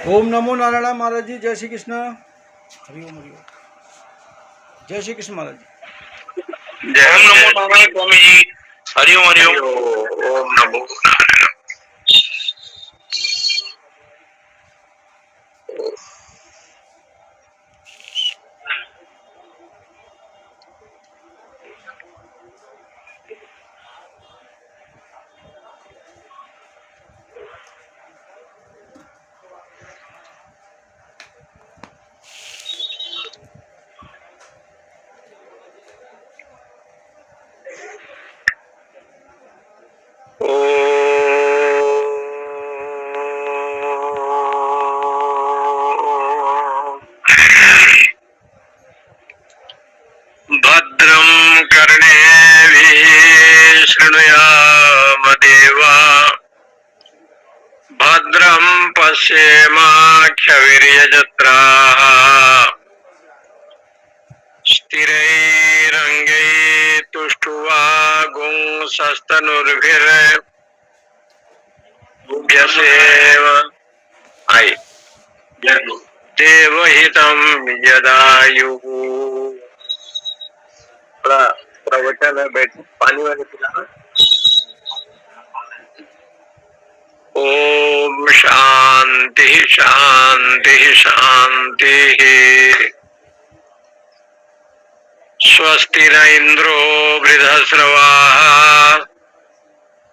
ओम नमो नारायण महाराज जी, जय श्री कृष्ण। हरिओम हरिओम। जय श्री कृष्ण महाराज जी। जय ओम नमो नारायण स्वामी जी। हरिओम हरिओम। ओम नमो नारायण। भद्रं कर्णेभिः शृणुयाम देवा भद्रं पश्येमाक्षवीर्यजत्राः स्थिरैरङ्गैः तुष्टुवागुंसस्तनूर्भिर्यसेव आई देवहितं यदायुः। प्रवचन है, बैठ पानी वाले पिला। ओम शांति शांति शांति। स्वस्ति न इंद्रो वृद्धश्रवाः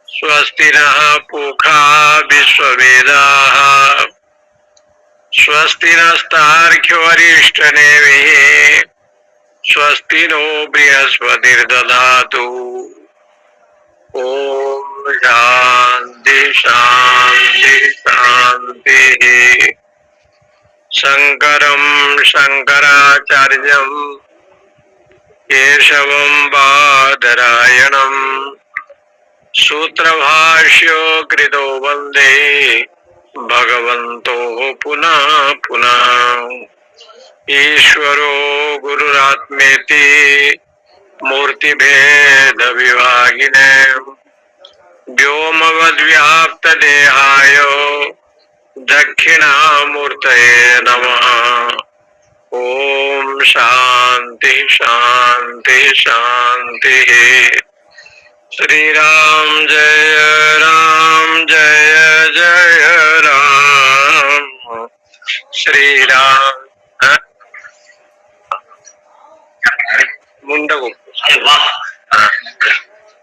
स्वस्ति नः पूषा विश्ववेदाः स्वस्ति नस्तार्क्ष्यो अरिष्टनेमिः स्वस्ति नो बृहस्पतिर्दधातु। ओम शांति शांति शांति। शंकरं शंकराचार्यं केशवं बादरायणं सूत्रभाष्यो कृतो वन्दे भगवन्तो पुनः पुनः। ईश्वरो गुरुरात्मेति मूर्तिभेद विभागिने व्योमवद्व्याप्तदेहाय दक्षिणामूर्तये नमः। ओम शांति शांति शांति। श्री राम जय जय राम। श्री राम मुंडको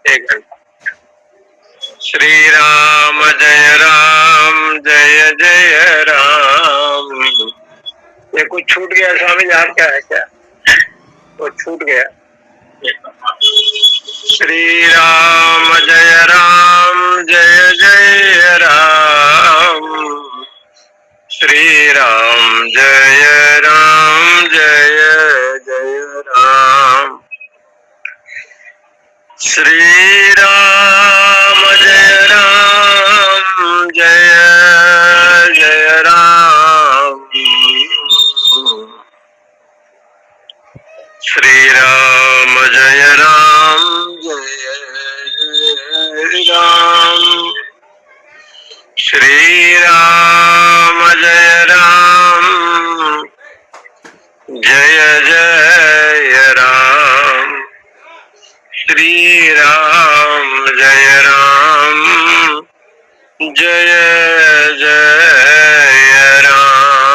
एक घंटा। श्री राम जय जय राम। ये कुछ छूट गया स्वामी जी, क्या है क्या? वो छूट गया। श्री राम जय जय राम। श्री राम जय जय राम। श्री राम जय जय राम। श्री राम जय राम। श्री राम जय जय राम।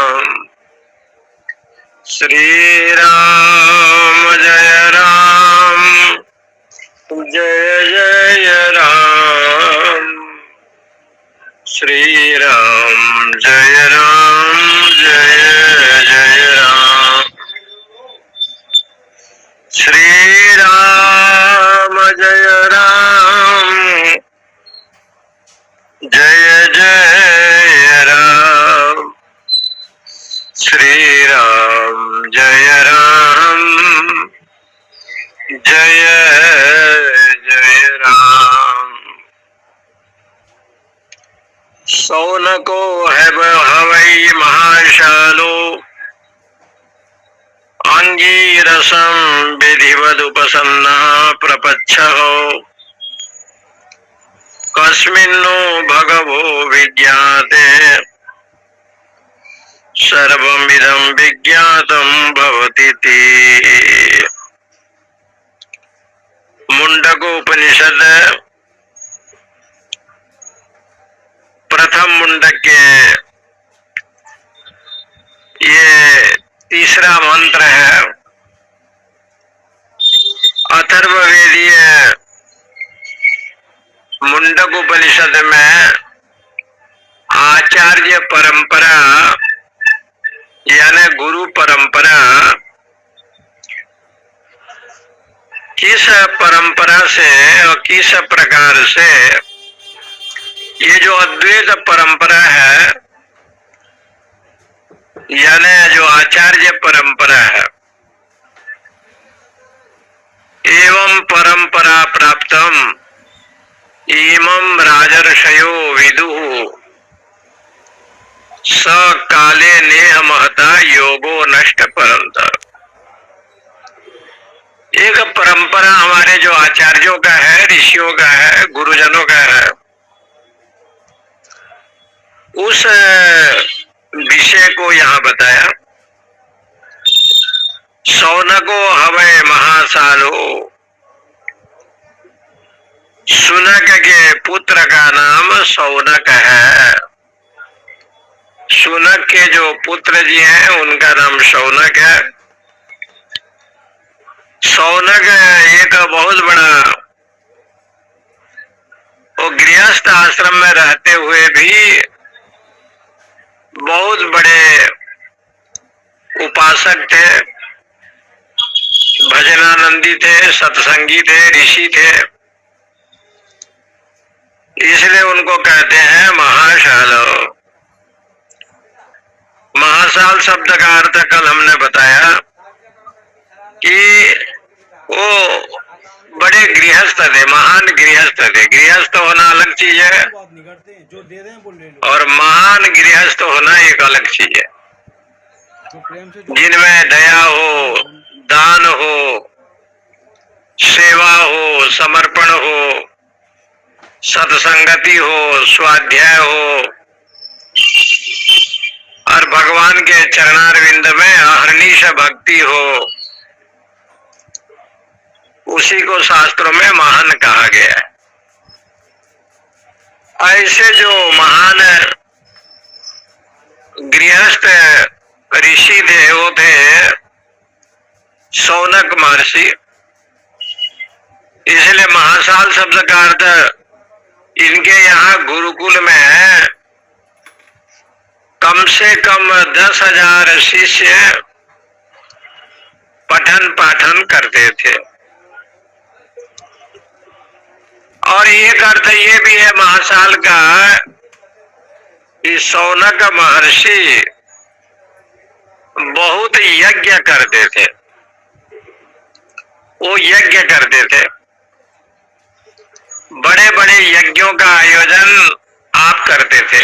श्री राम जय जय राम। श्री राम जय जय राम। श्री राम जय जय राम। श्री राम जय जय राम। श्री राम जय जय राम। सौनको है हवै महाशालो अंगीरसं विधिवदुपसन्नः प्रपच्छः कस्मिन्नो भगवो विज्ञाते सर्वमिदं विज्ञातं भवतीति। मुंडकोपनिषद प्रथम मुंडक के ये तीसरा मंत्र है। अथर्ववेदीय मुंडक उपनिषद में आचार्य परंपरा यानी गुरु परंपरा, किस परंपरा से और किस प्रकार से ये जो अद्वैत परंपरा है यानी जो आचार्य परंपरा है, एवं परंपरा प्राप्तम इमं राजर्षयो विदुः स काले नेह महता योगो नष्ट परंत। एक परंपरा हमारे जो आचार्यों का है, ऋषियों का है, गुरुजनों का है, उस विषय को यहाँ बताया। सौनको हवै महासालो, सुनक के पुत्र का नाम सौनक है। सुनक के जो पुत्र जी हैं उनका नाम सौनक है। सौनक एक बहुत बड़ा, वो गृहस्थ आश्रम में रहते हुए भी बहुत बड़े उपासक थे, भजनानंदी थे, सत्संगी थे, ऋषि थे। इसलिए उनको कहते हैं महाशाल। महाशाल शब्द का अर्थ कल हमने बताया कि वो बड़े गृहस्थ थे, महान गृहस्थ थे। गृहस्थ होना अलग चीज है और महान गृहस्थ होना एक अलग चीज है। जिनमें दया हो, दान हो, सेवा हो, समर्पण हो, सत्संगति हो, स्वाध्याय हो और भगवान के चरणारविंद में अहर्निश भक्ति हो, उसी को शास्त्रों में महान कहा गया है। ऐसे जो महान गृहस्थ ऋषि थे वो थे सौनक महर्षि। इसलिए महाशाल शब्द का अर्थ इनके यहाँ गुरुकुल में कम से कम 10,000 शिष्य पठन पाठन करते थे। और एक अर्थ ये भी है महाशाल का कि सौनक महर्षि बहुत यज्ञ करते थे। वो यज्ञ करते थे, बड़े बड़े यज्ञों का आयोजन आप करते थे।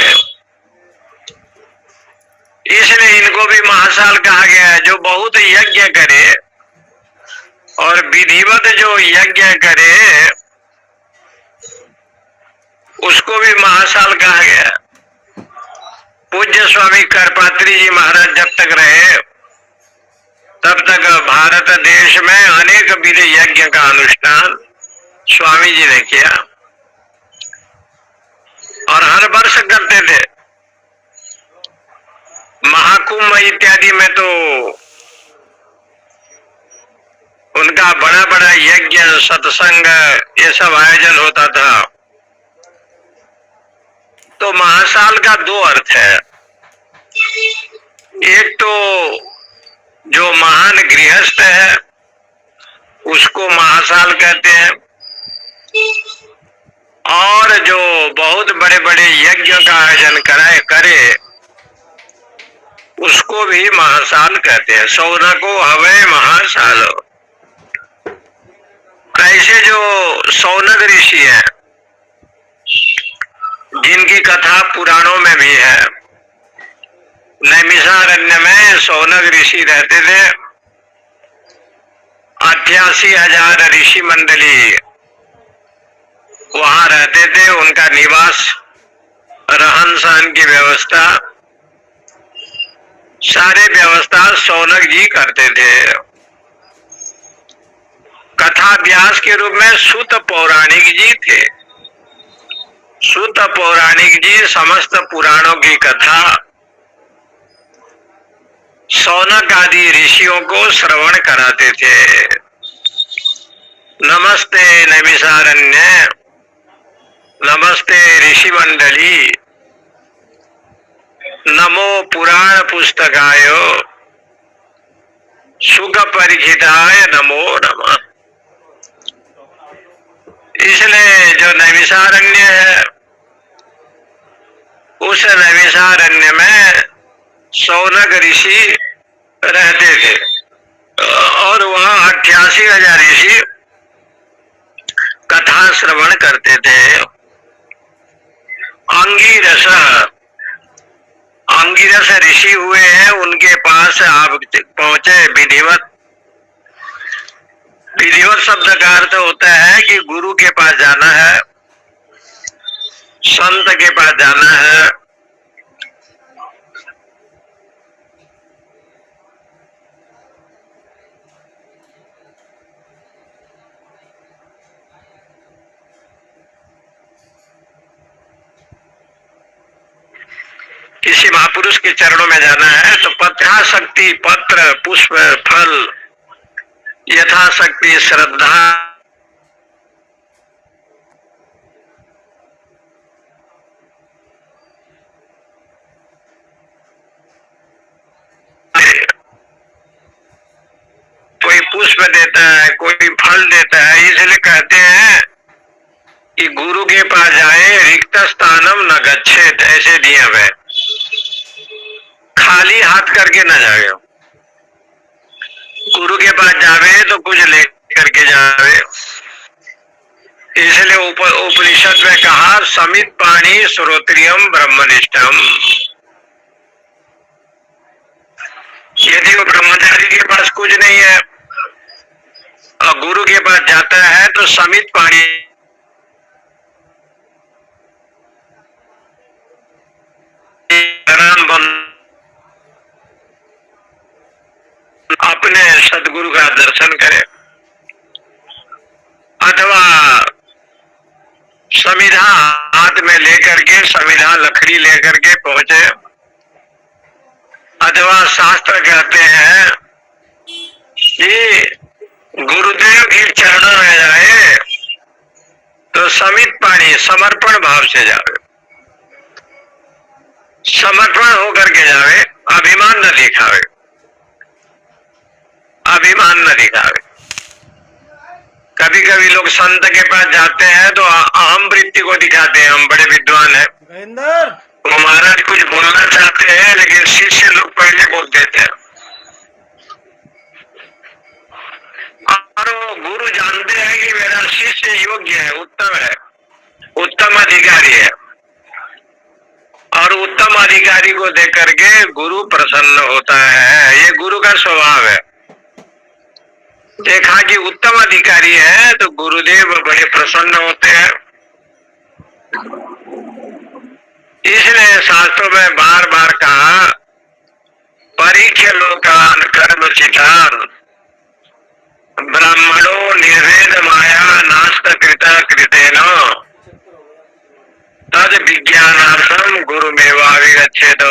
इसलिए इनको भी महाशाल कहा गया है। जो बहुत यज्ञ करे और विधिवत जो यज्ञ करे उसको भी महाशाल कहा गया। पूज्य स्वामी करपात्री जी महाराज जब तक रहे तब तक भारत देश में अनेक विध यज्ञ का अनुष्ठान स्वामी जी ने किया और हर वर्ष करते थे। महाकुंभ इत्यादि में तो उनका बड़ा बड़ा यज्ञ, सत्संग, ये सब आयोजन होता था। तो महाशाल का दो अर्थ है। एक तो जो महान गृहस्थ है उसको महाशाल कहते हैं, और जो बहुत बड़े बड़े यज्ञ का आयोजन करे उसको भी महाशाल कहते हैं। सौनको हवै महाशाल। ऐसे जो सौनक ऋषि हैं जिनकी कथा पुराणों में भी है, नैमिषारण्य में सौनक ऋषि रहते थे। 88,000 ऋषि मंडली वहां रहते थे। उनका निवास, रहन सहन की व्यवस्था सारे व्यवस्था शौनक जी करते थे। कथा व्यास के रूप में सूत पौराणिक जी थे। सूत पौराणिक जी समस्त पुराणों की कथा शौनक आदि ऋषियों को श्रवण कराते थे। नमस्ते नैमिषारण्य, नमस्ते ऋषि मंडली, नमो पुराण पुस्तकाय, सुख परिचिताय नमो नमः। इसलिए जो नैमिषारण्य है, उस नैमिषारण्य में शौनक ऋषि रहते थे और वहां 88,000 ऋषि कथा श्रवण करते थे। अंगिरस ऋषि हुए हैं, उनके पास आप पहुंचे विधिवत। विधिवत शब्द का अर्थ होता है कि गुरु के पास जाना है, संत के पास जाना है। किसी महापुरुष के चरणों में जाना है तो पत्राशक्ति पत्र पुष्प फल यथाशक्ति श्रद्धा कोई पुष्प देता है, कोई फल देता है। इसलिए कहते हैं कि गुरु के पास जाए रिक्त स्थानम न गच्छेत, ऐसे नियम है। खाली हाथ करके न जावे, गुरु के पास जावे तो कुछ लेकर के जावे। इसलिए उपनिषद में कहा समित पाणी श्रोत्रियम ब्रह्मनिष्ठम। यदि वो ब्रह्मचारी के पास कुछ नहीं है और गुरु के पास जाता है तो समित पाणी अपने सदगुरु का दर्शन करे, अथवा समिधा हाथ में लेकर के, समिधा लकड़ी लेकर के पहुंचे, अथवा शास्त्र कहते हैं कि गुरुदेव के चरणों में जाए तो समित पाणी समर्पण भाव से जावे, समर्पण होकर के जावे, अभिमान न दिखावे, अभिमान न दिखावे। कभी कभी लोग संत के पास जाते हैं तो अहम वृत्ति को दिखाते हैं, हम बड़े विद्वान हैं, वो महाराज कुछ बोलना चाहते हैं लेकिन शिष्य लोग पहले बोल देते हैं। और वो गुरु जानते हैं कि मेरा शिष्य योग्य है, उत्तम है, उत्तम अधिकारी है, और उत्तम अधिकारी को देख करके गुरु प्रसन्न होता है। ये गुरु का स्वभाव है। देखा कि उत्तम अधिकारी है तो गुरुदेव बड़े प्रसन्न होते हैं। इसलिए शास्त्रों में बार बार कहा परीक्ष लोकान कर्मचितान ब्राह्मणों निर्वेद माया नास्त कृता कृतेन तद विज्ञानार्थम गुरुमेवाभिगच्छेत।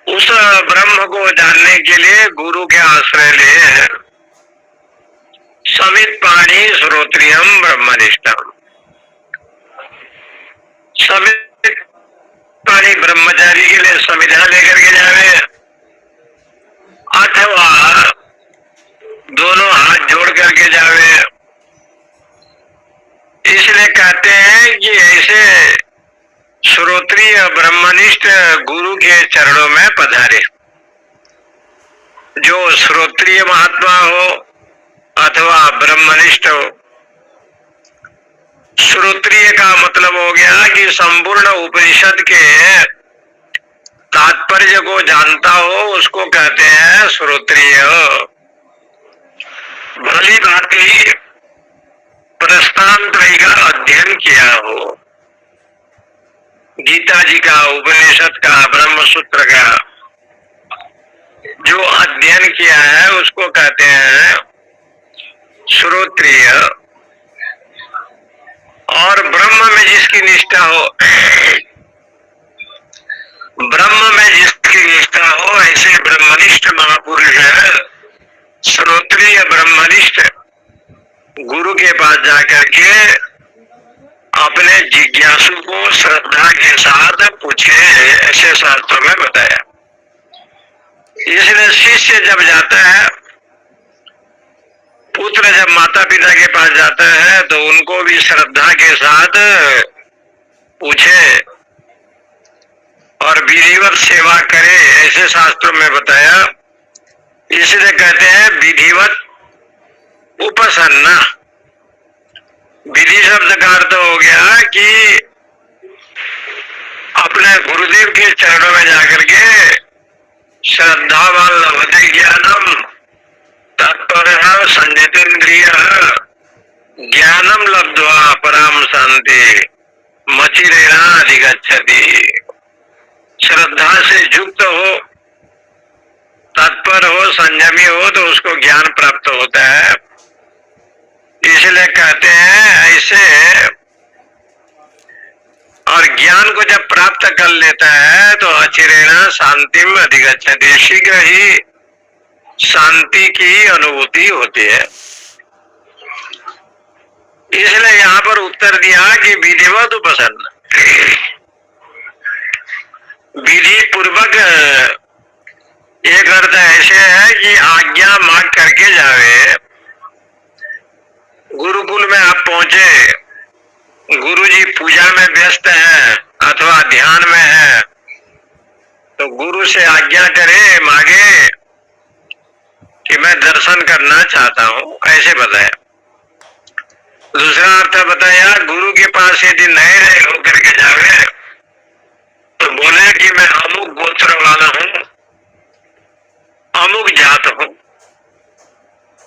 उस ब्रह्म को जानने के लिए गुरु के आश्रय ले। समित पाणी श्रोत्रियम ब्रह्मनिष्ठम। समित पाणी ब्रह्मचारी के लिए समिधा लेकर के जावे, अथवा दोनों हाथ जोड़ करके जावे। इसलिए कहते हैं कि ऐसे श्रोत्रिय ब्रह्मनिष्ठ गुरु के चरणों में पधारे। जो श्रोत्रिय महात्मा हो अथवा ब्रह्मनिष्ठ हो। श्रोत्रिय का मतलब हो गया कि संपूर्ण उपनिषद के तात्पर्य को जानता हो, उसको कहते हैं श्रोत्रिय। भली भांति प्रस्थान त्रय का अध्ययन किया हो। गीता जी का, उपनिषद का, ब्रह्म सूत्र का जो अध्ययन किया है उसको कहते हैं श्रोत्रिय। और ब्रह्म में जिसकी निष्ठा हो, ब्रह्म में जिसकी निष्ठा हो, ऐसे ब्रह्मनिष्ठ महापुरुष है, श्रोत्रिय ब्रह्मनिष्ठ गुरु के पास जाकर के अपने जिज्ञासु को श्रद्धा के साथ पूछे, ऐसे शास्त्रों में बताया। इसलिए शिष्य जब जाता है, पुत्र जब माता पिता के पास जाता है तो उनको भी श्रद्धा के साथ पूछे और विधिवत सेवा करे, ऐसे शास्त्रों में बताया। इसलिए कहते हैं विधिवत उपासना। विधि शब्द का अर्थ हो गया कि अपने गुरुदेव के चरणों में जाकर के श्रद्धावान लभते ज्ञानम तत्पर संजितेन्द्रिय ज्ञानम लब्ध्वा पराम शांति मचिरेणा अधिगच्छति। श्रद्धा से युक्त हो, तत्पर हो, संयमी हो तो उसको ज्ञान प्राप्त होता है। इसलिए कहते हैं ऐसे, और ज्ञान को जब प्राप्त कर लेता है तो अचिरेणा शांतिम अधिगच्छति, शीघ्र ही शांति की अनुभूति होती है। इसलिए यहाँ पर उत्तर दिया कि विधिवत उपासना, विधि पूर्वक। एक अर्थ ऐसे है कि आज्ञा मांग करके जावे। गुरुकुल में आप पहुंचे, गुरुजी पूजा में व्यस्त है अथवा ध्यान में है, तो गुरु से आज्ञा करे, मांगे कि मैं दर्शन करना चाहता हूं, ऐसे बताया। दूसरा अर्थ बताया, गुरु के पास यदि नए नए होकर के जावे तो बोले कि मैं अमुक गोत्र वाला हूं, अमुक जात हूं।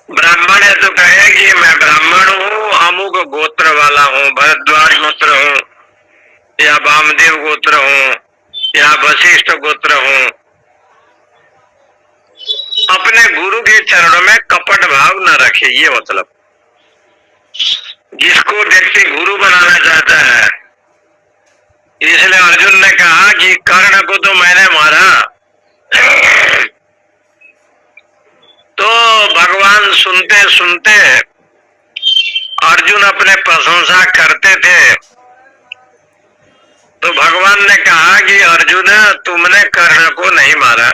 ब्राह्मण है तो कहे कि मैं ब्राह्मण हूं, अमुक गोत्र वाला हूं, भरद्वाज गोत्र हूं, या वामदेव गोत्र हूं, या वशिष्ठ गोत्र हूं। अपने गुरु के चरणों में कपट भाव न रखे, ये मतलब। जिसको व्यक्ति गुरु बनाना चाहता है, इसलिए अर्जुन ने कहा कि कर्ण को तो मैंने मारा, तो भगवान सुनते सुनते अर्जुन अपने प्रशंसा करते थे, तो भगवान ने कहा कि अर्जुन तुमने कर्ण को नहीं मारा।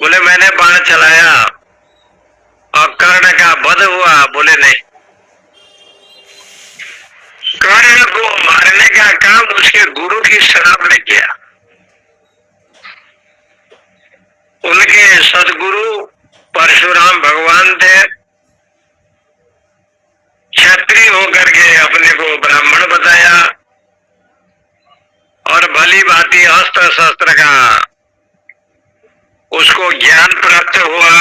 बोले मैंने बाण चलाया और कर्ण का वध हुआ, बोले नहीं। कर्ण को मारने का काम उसके गुरु की शरण ने किया। उनके सदगुरु परशुराम भगवान थे, क्षत्रिय होकर के अपने को ब्राह्मण बताया और भली भांति अस्त्र शस्त्र का उसको ज्ञान प्राप्त हुआ।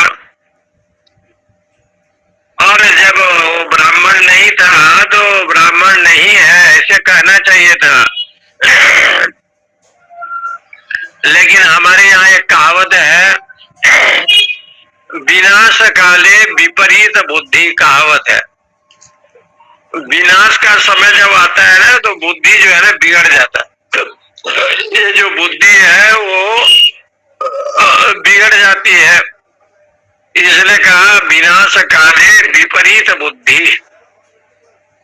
और जब वो ब्राह्मण नहीं था तो ब्राह्मण नहीं है ऐसे कहना चाहिए था, लेकिन हमारे यहाँ एक कहावत है, विनाश काले विपरीत बुद्धि कहावत है। विनाश का समय जब आता है ना तो बुद्धि जो है ना बिगड़ जाता है। ये जो बुद्धि है वो बिगड़ जाती है। इसलिए कहा विनाश काले विपरीत बुद्धि।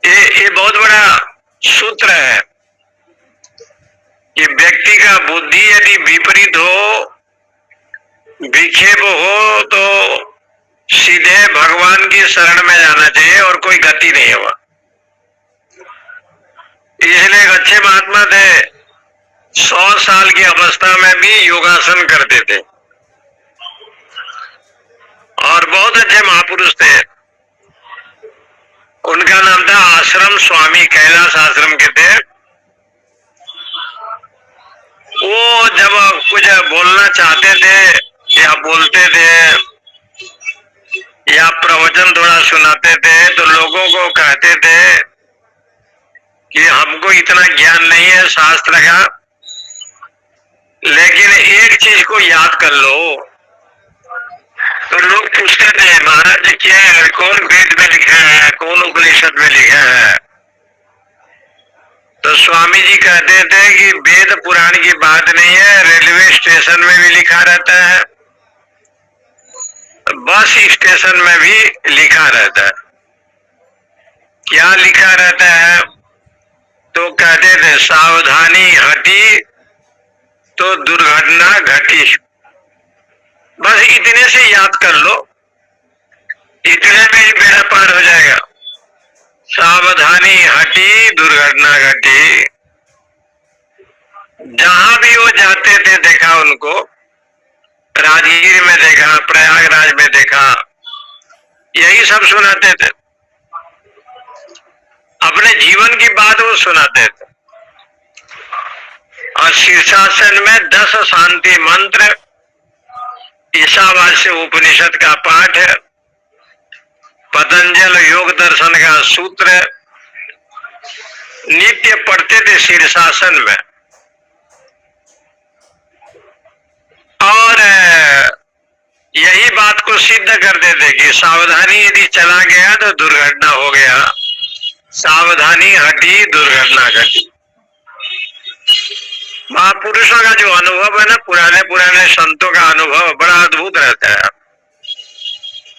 ये बहुत बड़ा सूत्र है कि व्यक्ति का बुद्धि यदि विपरीत हो, विक्षेप हो, तो सीधे भगवान की शरण में जाना चाहिए और कोई गति नहीं होगा। इसलिए एक अच्छे महात्मा थे, 100 साल की अवस्था में भी योगासन करते थे और बहुत अच्छे महापुरुष थे। उनका नाम था आश्रम स्वामी, कैलाश आश्रम के थे। वो जब कुछ बोलना चाहते थे या बोलते थे या प्रवचन थोड़ा सुनाते थे तो लोगों को कहते थे कि हमको इतना ज्ञान नहीं है शास्त्र का, लेकिन एक चीज को याद कर लो। तो लोग पूछते थे महाराज क्या है, कौन वेद में लिखा है, कौन उपनिषद में लिखा है। तो स्वामी जी कहते थे कि वेद पुराण की बात नहीं है, रेलवे स्टेशन में भी लिखा रहता है, बस स्टेशन में भी लिखा रहता है। क्या लिखा रहता है? तो कहते थे सावधानी हटी तो दुर्घटना घटी। बस इतने से याद कर लो, इतने में ही बेड़ा पार हो जाएगा। सावधानी हटी दुर्घटना घटी। जहां भी वो जाते थे देखा उनको, राजगीर में देखा, प्रयागराज में देखा, यही सब सुनाते थे। अपने जीवन की बात वो सुनाते थे। और शीर्षासन में 10 शांति मंत्र, ईशावास्य उपनिषद का पाठ है, पतंजल योग दर्शन का सूत्र नित्य पढ़ते थे शीर्षासन में। और यही बात को सिद्ध करते थे कि सावधानी यदि चला गया तो दुर्घटना हो गया, सावधानी हटी दुर्घटना घटी। महापुरुषों का जो अनुभव है ना, पुराने पुराने संतों का अनुभव बड़ा अद्भुत रहता है,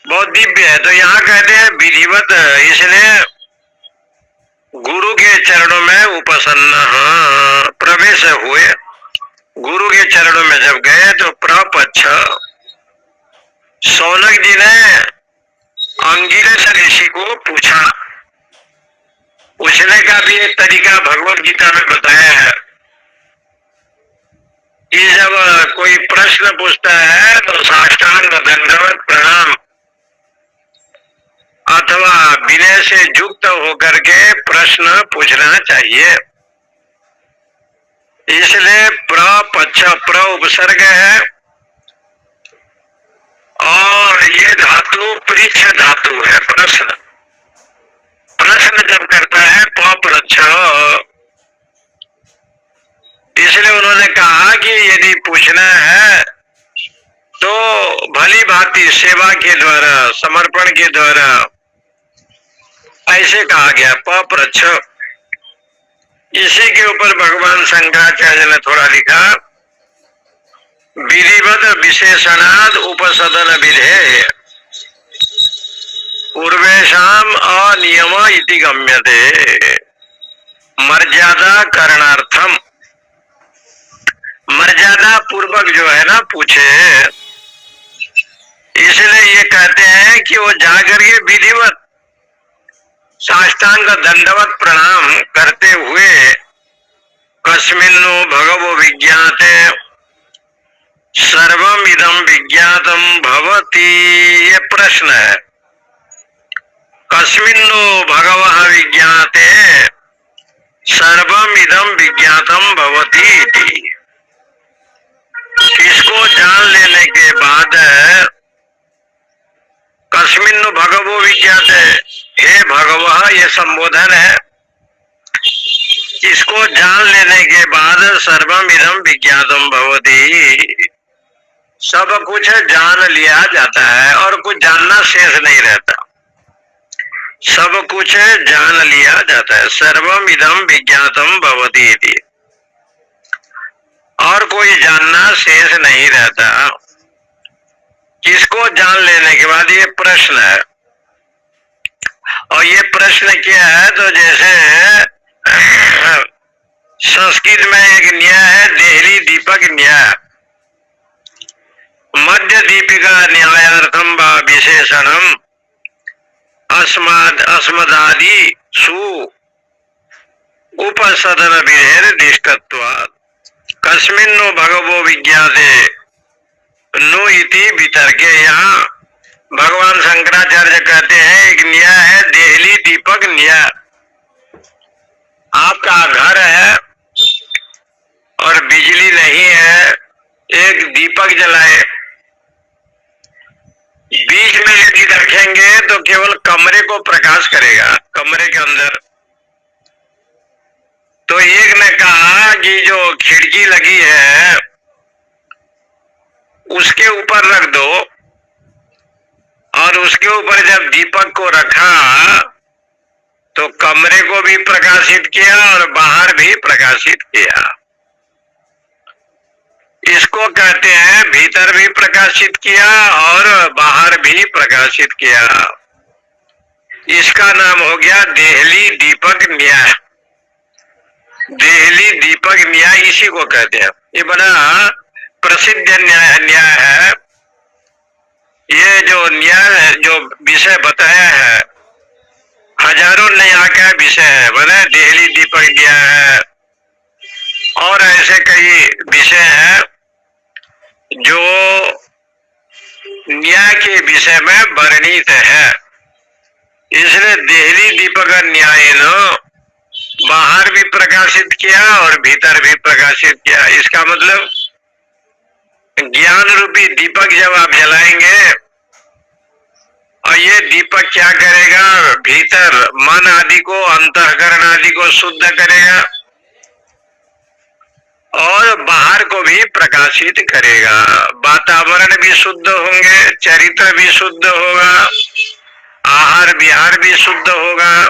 बहुत दिव्य है। तो यहाँ कहते हैं विधिवत, इसलिए गुरु के चरणों में उपसन्न प्रवेश हुए। गुरु के चरणों में जब गए तो प्रपच्छ, सौनक जी ने अंगिरस ऋषि को पूछा। पूछने का भी एक तरीका भगवत गीता में बताया है कि जब कोई प्रश्न पूछता है तो साष्टांग दंडवत प्रणाम अथवा विनय से युक्त होकर के प्रश्न पूछना चाहिए। इसलिए प्रपच्छ प्र उपसर्ग है और ये धातु पृच्छ धातु है। प्रश्न प्रश्न जब करता है पप्रच्छ, इसलिए उन्होंने कहा कि यदि पूछना है तो भली भांति सेवा के द्वारा, समर्पण के द्वारा, ऐसे कहा गया पप्रच्छ। इसी के ऊपर भगवान शंकराचार्य ने थोड़ा लिखा, विधिवत विशेषणाद उपसदन विधेय पूर्वेशाम अनियम इति गम्यते मर्यादा करणार्थम। मर्यादा पूर्वक जो है ना पूछे, इसलिए ये कहते हैं कि वो जाकर के विधिवत साष्टांग दंडवत प्रणाम करते हुए कस्मिन्नु भगवो विज्ञाते सर्वम इदम विज्ञातम भवति। ये प्रश्न है, कस्मिन्नु भगवः विज्ञाते सर्वम इदम विज्ञातम भवति इति। इसको जान लेने के बाद कस्मिन्नु भगवो विज्ञाते, हे भगवः ये संबोधन है। इसको जान लेने के बाद सर्वम इदम विज्ञातम भवति, सब कुछ जान लिया जाता है और कुछ जानना शेष नहीं रहता, सब कुछ जान लिया जाता है। सर्वम इदम विज्ञातम भवति इति, और कोई जानना शेष नहीं रहता। किसको जान लेने के बाद ये प्रश्न है। और ये प्रश्न क्या है, तो जैसे संस्कृत में एक न्याय है देहली दीपक न्याय, मध्य दीपिका न्यायार्थम व विशेषणम अस्मदादि सु उपसदन विधेर दिष्टत्वात् कस्मिन्नो भगवो विज्ञाते नु इति वितर्के। यहाँ भगवान शंकराचार्य कहते हैं एक न्याय है देहली दीपक न्याय। आपका घर है और बिजली नहीं है, एक दीपक जलाए, बीच में यदि रखेंगे तो केवल कमरे को प्रकाश करेगा, कमरे के अंदर। तो एक ने कहा कि जो खिड़की लगी है उसके ऊपर रख दो, और उसके ऊपर जब दीपक को रखा तो कमरे को भी प्रकाशित किया और बाहर भी प्रकाशित किया। इसको कहते हैं भीतर भी प्रकाशित किया और बाहर भी प्रकाशित किया। इसका नाम हो गया देहली दीपक न्याय। देहली दीपक न्याय इसी को कहते हैं। ये बड़ा प्रसिद्ध न्याय है। ये जो न्याय जो विषय बताया है हजारों न्याय का विषय है, बना देहली दीपक न्याय है। और ऐसे कई विषय हैं जो न्याय के विषय में वर्णित है। इसलिए देहली दीपक न्याय न बाहर भी प्रकाशित किया और भीतर भी प्रकाशित किया। इसका मतलब ज्ञान रूपी दीपक जब आप जलाएंगे और ये दीपक क्या करेगा, भीतर मन आदि को, अंतःकरण आदि को शुद्ध करेगा और बाहर को भी प्रकाशित करेगा। वातावरण भी शुद्ध होंगे, चरित्र भी शुद्ध होगा, आहार विहार भी शुद्ध होगा।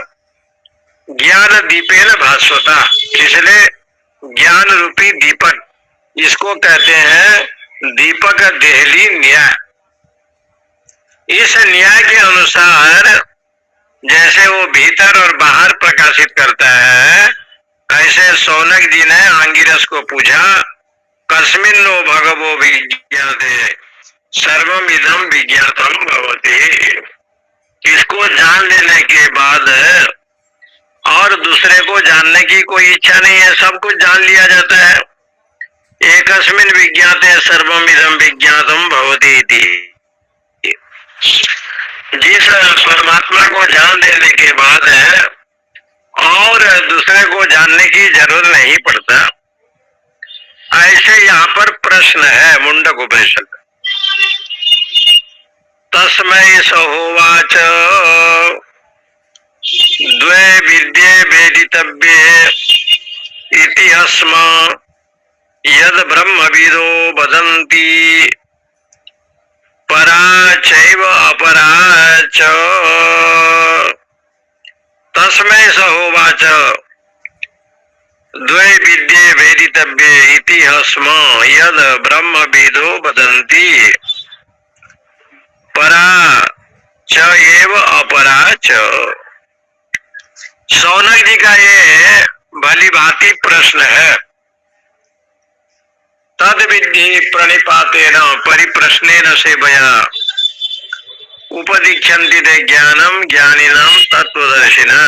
ज्ञान दीपेन भास्वता, इसलिए ज्ञान रूपी दीपक इसको कहते हैं दीपक देहली न्याय। इस न्याय के अनुसार जैसे वो भीतर और बाहर प्रकाशित करता है, ऐसे शौनक जी ने आंगिरस को पूछा, कस्मिन् नो भगवो विज्ञाते सर्वम इदम विज्ञातम भवति। इसको जान लेने के बाद और दूसरे को जानने की कोई इच्छा नहीं है, सब कुछ जान लिया जाता है। एकस्मिन् विज्ञाते सर्वम इदम विज्ञातम भवति इति। जिस परमात्मा को जान लेने के बाद और दूसरे को जानने की जरूरत नहीं पड़ता, ऐसे यहाँ पर प्रश्न है मुंडक उपनिषद। तस्मै सहोवाच द्वे विद्ये वेदितव्ये इति अस्म यद ब्रह्मविदो वदन्ति परा चैव अपरा च। तस्मै सहोवाच द्वे विद्ये वेदितव्ये इति अस्म यद ब्रह्मविदो वदन्ति परा च एव अपरा च। शौनक जी का ये भली भांति प्रश्न है। तद विद्धि प्रणिपातेन परिप्रश्नेन सेवया उपदीक्षन्ति ते ज्ञानम ज्ञानिनम तत्वदर्शिना।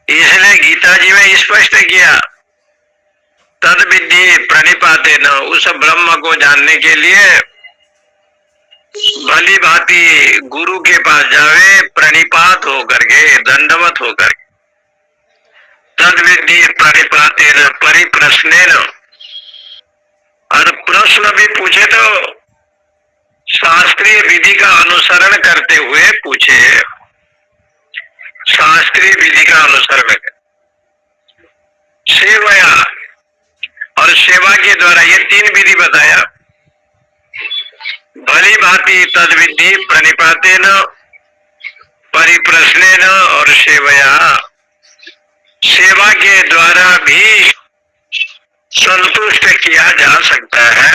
इसलिए गीता जी में स्पष्ट किया, तद विद्धि प्रणिपातेन, उस ब्रह्म को जानने के लिए भली भांति गुरु के पास जावे, प्रणिपात होकर के, दंडवत होकर के। तद विद्धि प्रणिपातेन परिप्रश्नेन, और प्रश्न भी पूछे तो शास्त्रीय विधि का अनुसरण करते हुए पूछे। शास्त्रीय विधि का अनुसरण कर सेवया, और सेवा के द्वारा, ये तीन विधि बताया। भली भांति तद विधि प्रणिपातेन परिप्रश्नेन और सेवया, सेवा के द्वारा भी संतुष्ट किया जा सकता है।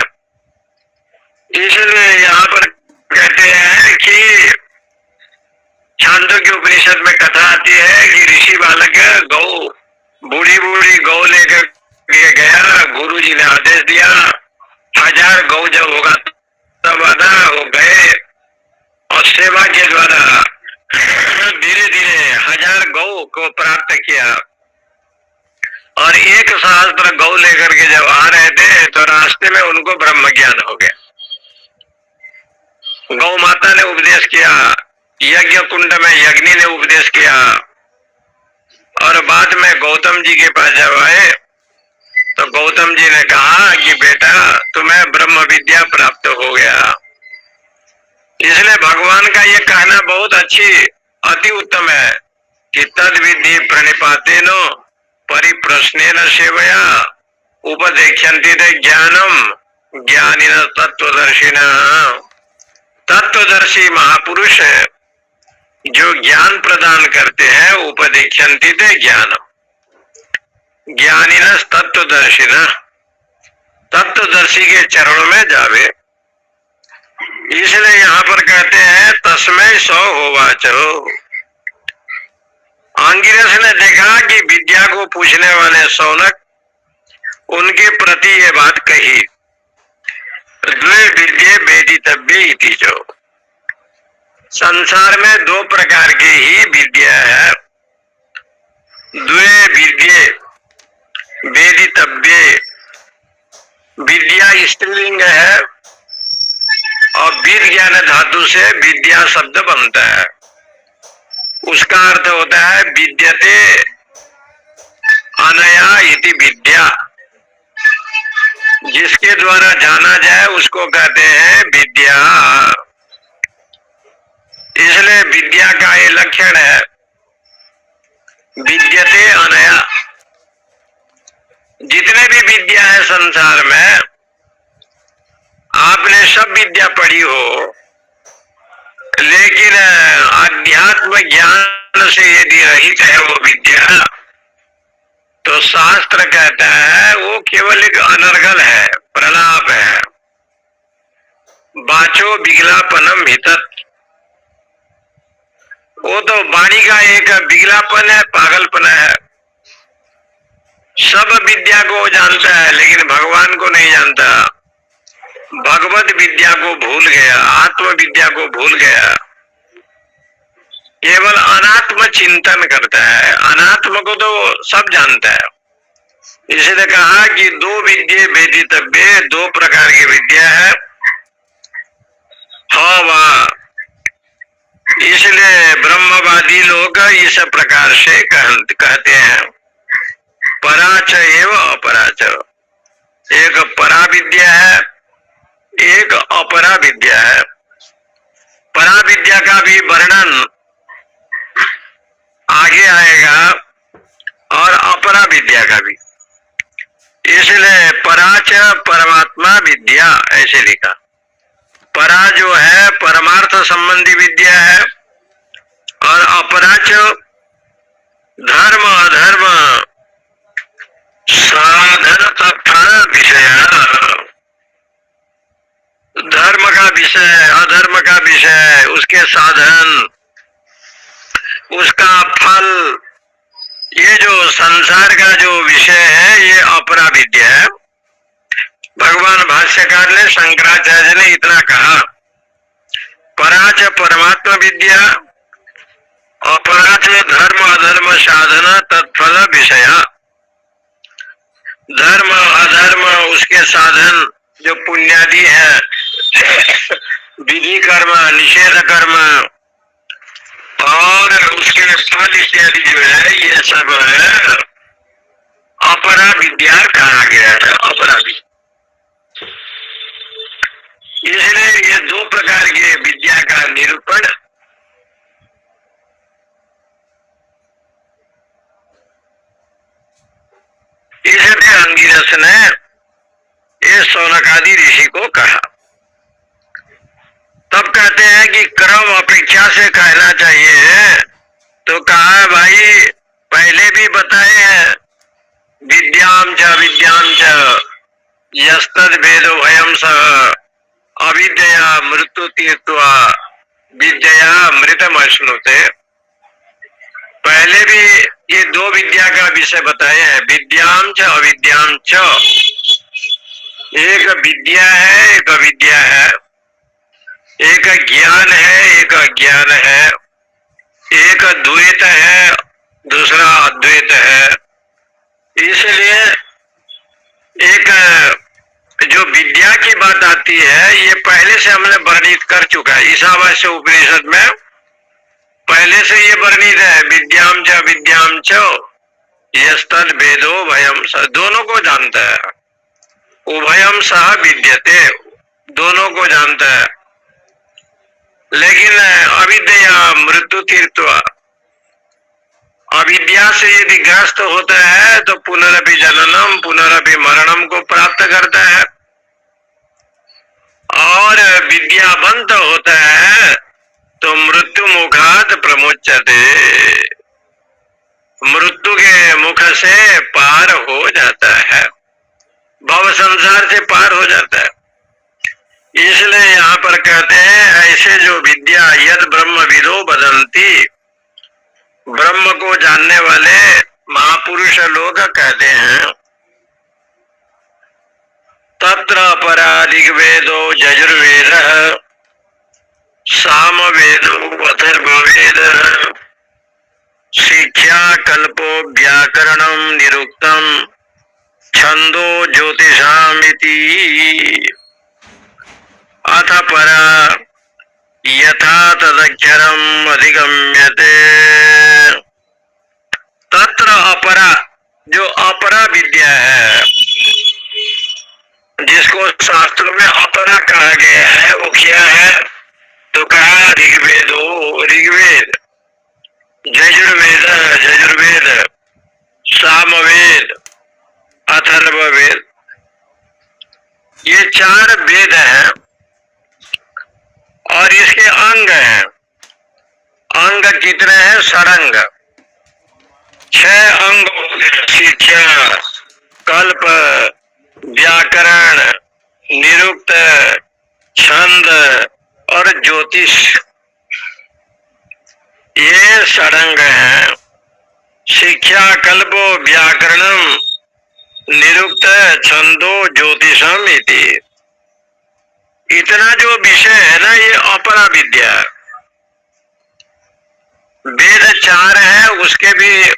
इसलिए यहाँ पर कहते हैं कि छांदोग्य उपनिषद में कथा आती है कि ऋषि बालक गौ, बूढ़ी बूढ़ी गौ लेकर के गया, गुरु जी ने आदेश दिया, 1000 गौ जब होगा तब आधा वो गए और सेवा के द्वारा धीरे धीरे 1000 गौ को प्राप्त किया। और एक सहस्त्र गौ लेकर के जब आ रहे थे तो रास्ते में उनको ब्रह्म ज्ञान हो गया। गौ माता ने उपदेश किया, यज्ञ कुंड में यज्ञी ने उपदेश किया, और बाद में गौतम जी के पास जब आए तो गौतम जी ने कहा कि बेटा तुम्हें ब्रह्म विद्या प्राप्त हो गया। इसलिए भगवान का ये कहना बहुत अच्छी, अति उत्तम है कि तद विधि प्रणिपातेनो परिप्रश्नेन सेवया उपदेक्षन्ति ते ज्ञानम ज्ञानिन तत्वदर्शिनः। तत्वदर्शी महापुरुष जो ज्ञान प्रदान करते हैं, उपदेक्षन्ति ते ज्ञानम ज्ञानिन तत्वदर्शिनः, तत्वदर्शी के चरणों में जावे। इसलिए यहाँ पर कहते हैं तस्मै सौ होवाचो। अंगिरस ने देखा कि विद्या को पूछने वाले सौनक उनके प्रति ये बात कही, द्वे विद्ये वेदितव्ये इति जो। संसार में दो प्रकार की ही विद्या है, द्वे विद्ये वेदितव्ये। विद्या स्त्रीलिंग है और विद ज्ञान धातु से विद्या शब्द बनता है। उसका अर्थ होता है विद्यते अनया इति विद्या, जिसके द्वारा जाना जाए उसको कहते हैं विद्या। इसलिए विद्या का ये लक्षण है विद्यते अनया। जितने भी विद्या है संसार में, आपने सब विद्या पढ़ी हो, लेकिन अध्यात्म ज्ञान से यदि रहित है वो विद्या, तो शास्त्र कहता है वो केवल एक अनर्गल है, प्रलाप है। बाचो बिगलापनम हितत, वो तो वाणी का एक बिगलापन है, पागलपन है। सब विद्या को जानता है लेकिन भगवान को नहीं जानता, भगवत विद्या को भूल गया, आत्म विद्या को भूल गया, केवल अनात्म चिंतन करता है। अनात्म को तो सब जानता है। इसलिए कहा कि दो विद्ये वेदितव्ये, दो प्रकार की विद्या है। हाँ वाह, इसलिए ब्रह्मवादी लोग इस प्रकार से कहते हैं पराच एव अपराच। एक परा विद्या है, एक अपरा विद्या है। परा विद्या का भी वर्णन आगे आएगा और अपरा विद्या का भी। इसलिए पराच परमात्मा विद्या ऐसे लिखा। परा जो है परमार्थ संबंधी विद्या है और अपराच धर्म अधर्म साधन तथा विषय, धर्म का विषय अधर्म का विषय, उसके साधन, उसका फल, ये जो संसार का जो विषय है ये अपरा विद्या है। भगवान भाष्यकार ने शंकराचार्य ने इतना कहा, पराच परमात्मा विद्या, अपराच धर्म अधर्म साधन तत्फल विषय। धर्म अधर्म उसके साधन जो पुण्यादि है, विधि कर्म निषेध कर्म और उसके फल इत्यादि जो है, ये सब है अपरा विद्या कहा गया है। अपरा विद्या, इसलिए ये दो प्रकार की विद्या का निरूपण इसलिए अंगिरस ने ये शौनकादि ऋषि को कहा। तब कहते हैं कि क्रम अपेक्षा से कहना चाहिए, तो कहा भाई पहले भी बताए हैं विद्याम च विद्याम च यस्तद भेदो भयम सह अविद्या मृत्यु तीर्थवा विद्या मृतम अश्नुते। पहले भी ये दो विद्या का विषय बताए हैं, विद्याम च अविद्याम च। एक विद्या है, एक अविद्या है, एक ज्ञान है, एक अज्ञान है, एक द्वैत है, दूसरा अद्वैत है। इसलिए एक जो विद्या की बात आती है ये पहले से हमने वर्णित कर चुका है। ईशावास्य उपनिषद में पहले से ये वर्णित है, विद्याम च विद्याम च यस्तद भेदो भयम सह। दोनों को जानता है, उभयम सह विद्यते, दोनों को जानता है। लेकिन अविद्या मृत्यु तीर्थवा, अविद्या से यदि ग्रस्त होता है तो पुनरपि जननम पुनरपि मरणम को प्राप्त करता है, और विद्यावंत होता है तो मृत्यु मुखात प्रमुच्यते, मृत्यु के मुख से पार हो जाता है, भव संसार से पार हो जाता है। इसलिए यहाँ पर कहते हैं ऐसे जो विद्या यद ब्रह्म विदो बदंती, ब्रह्म को जानने वाले महापुरुष लोग कहते हैं तत्र अपरा ऋग्वेदो यजुर्वेद सामवेदो अथर्ववेद शिक्षा कल्पो व्याकरणम निरुक्तम छंदो ज्योतिषामिति अथ परा यथा तदक्षरम अधिगम्यते। तत्र अपरा, जो अपरा विद्या है, जिसको शास्त्रों में अपरा कहा गया है, वो क्या है? तो कहा ऋग्वेदो, ऋग्वेद, यजुर्वेद, यजुर्वेद, सामवेद, अथर्ववेद, ये 4 वेद हैं और इसके अंग हैं। अंग कितने हैं? षडंग, 6 अंग हो गए। शिक्षा, कल्प, व्याकरण, निरुक्त, छंद और ज्योतिष, ये षडंग हैं। शिक्षा कल्पो व्याकरणम निरुक्त छंदो ज्योतिषम इति, इतना जो विषय है ना, ये अपरा विद्या। वेद 4 है, उसके भी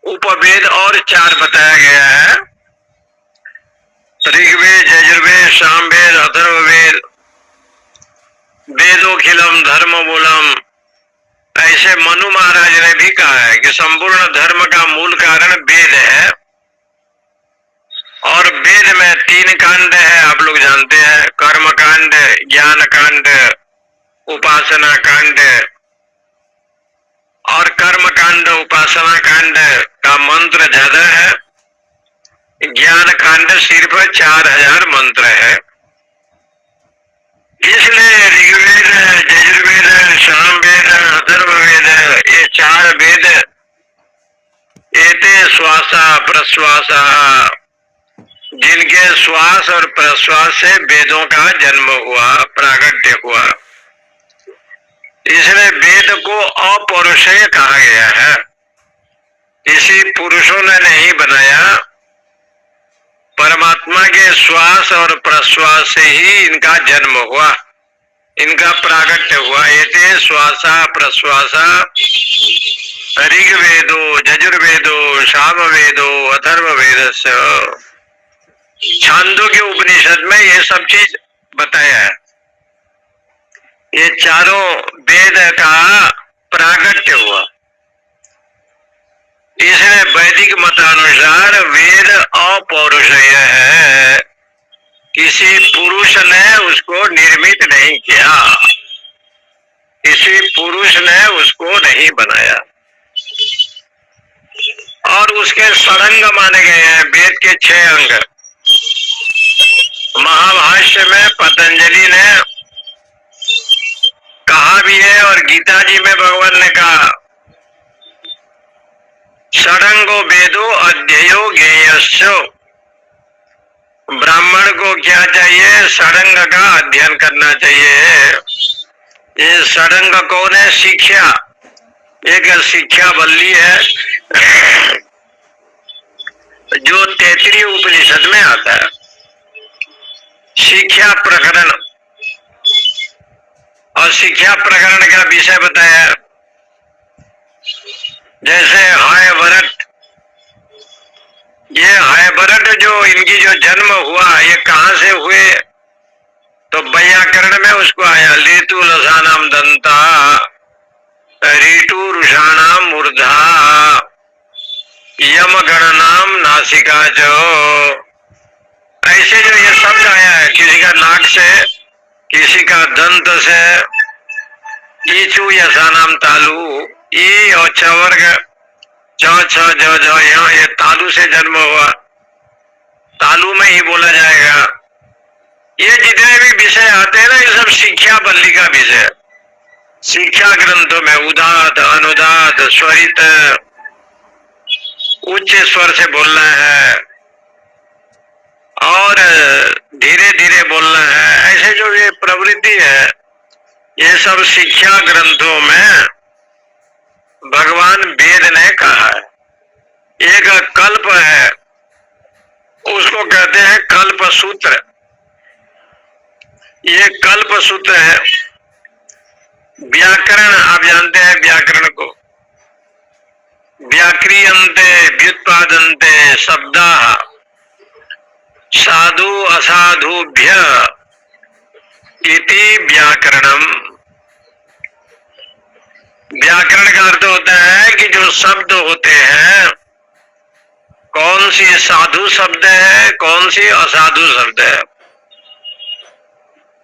उपवेद और 4 बताया गया है। ऋग्वेद, यजुर्वेद, सामवेद, अथर्ववेद, वेदोखिलम धर्म मूलम, ऐसे मनु महाराज ने भी कहा है कि संपूर्ण धर्म का मूल कारण वेद है। और वेद में 3 कांड है, आप लोग जानते हैं, कर्म कांड, ज्ञान कांड, उपासना कांड। और कर्म कांड उपासना कांड का मंत्र ज्यादा है, ज्ञान कांड सिर्फ 4000 मंत्र है। इसलिए ऋग्वेद, यजुर्वेद, सामवेद, अथर्ववेद, ये 4 वेद एते श्वासा प्रश्वासा, जिनके श्वास और प्रश्वास से वेदों का जन्म हुआ, प्रागट्य हुआ, इसलिए वेद को अपौरुषेय कहा गया है। किसी पुरुषों ने नहीं बनाया, परमात्मा के श्वास और प्रश्वास से ही इनका जन्म हुआ, इनका प्रागट्य हुआ। एते श्वासा प्रश्वासा ऋग्वेदो यजुर्वेदो सामवेदो अथर्ववेदस्य, छांदों के उपनिषद में ये सब चीज बताया है। ये चारों वेद का प्रागट्य हुआ। इसलिए वैदिक मतानुसार वेद अपौरुषेय है, किसी पुरुष ने उसको निर्मित नहीं किया, किसी पुरुष ने उसको नहीं बनाया। और उसके षडंग माने गए हैं, वेद के 6 अंग। महाभाष्य में पतंजलि ने कहा भी है और गीता जी में भगवान ने कहा, षडंगो वेदो अध्ययो ज्ञेयस्यो, ब्राह्मण को क्या चाहिए? षडंग का अध्ययन करना चाहिए। ये षडंग कौन है? शिक्षा, एक शिक्षा बल्ली है जो 33 उपनिषद में आता है। शिक्षा प्रकरण, और शिक्षा प्रकरण का विषय बताया, जैसे हायवरट, ये हायवरट जो इनकी जो जन्म हुआ, ये कहाँ से हुए? तो व्याकरण में उसको आया, ऋतु लसानाम दंता, ऋतु रुषाणाम मूर्धा, यम गणनाम नासिका जो, ऐसे जो ये शब्द आया है, किसी का नाक से, किसी का दंत से, ईचु यसानाम तालु, ई और 6 वर्ग ज छ ज झ यहाँ ये तालु से जन्म हुआ, तालु में ही बोला जाएगा। ये जितने भी विषय आते हैं ना, ये सब शिक्षा बल्ली का विषय। शिक्षा ग्रंथों में उदात, अनुदात, स्वरित, उच्च स्वर से बोलना है और धीरे धीरे बोलना है, ऐसे जो ये प्रवृत्ति है, ये सब शिक्षा ग्रंथों में भगवान वेद ने कहा है। एक कल्प है, उसको कहते हैं कल्प सूत्र। ये कल्प सूत्र है। व्याकरण, आप जानते हैं व्याकरण को, व्याक्रियन्ते व्युत्पादन्ते शब्दाः साधु असाधुभ्य इति व्याकरणम। व्याकरण का अर्थ होता है कि जो शब्द होते हैं, कौन सी साधु शब्द है, कौन सी असाधु शब्द है,